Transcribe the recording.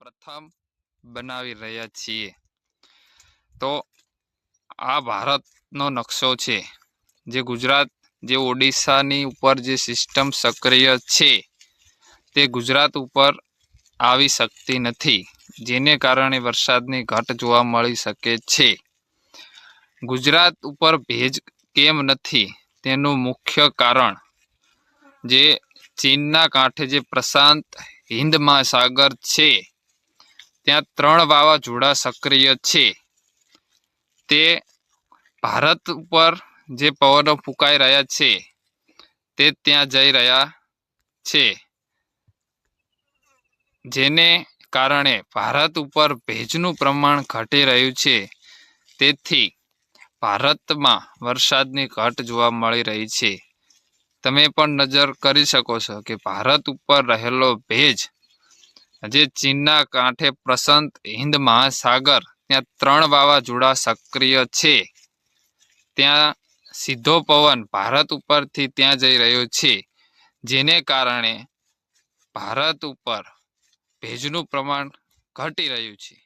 પ્રથમ બનાવી રહ્યા છીએ। તો આ ભારતનો નકશો છે, જે ગુજરાત જે ઓડિશાની ઉપર જે સિસ્ટમ સક્રિય છે તે ગુજરાત ઉપર આવી શકતી નથી, જેને કારણે વરસાદની ઘટ જોવા મળી શકે છે। ગુજરાત ઉપર ભેજ કેમ નથી તેનું મુખ્ય કારણ જે ચીનના કાંઠે જે પ્રશાંત હિન્દ મહાસાગર છે ત્યાં 3 વાવાઝોડા સક્રિય છે। તે ભારત ઉપર જે પવનો ફૂંકાઈ રહ્યા છે તે ત્યાં જઈ રહ્યા છે, જેને કારણે ભારત ઉપર ભેજનું પ્રમાણ ઘટી રહ્યું છે। તેથી ભારતમાં વરસાદની ઘટ જોવા મળી રહી છે। તમે પણ નજર કરી શકો છો કે ભારત ઉપર રહેલો ભેજ જે ચીનના કાંઠે પ્રશાંત હિન્દ મહાસાગર ત્યાં 3 વાવાઝોડા સક્રિય છે, ત્યાં સીધો પવન ભારત ઉપરથી ત્યાં જઈ રહ્યો છે, જેને કારણે ભારત ઉપર ભેજનું પ્રમાણ ઘટી રહ્યું છે।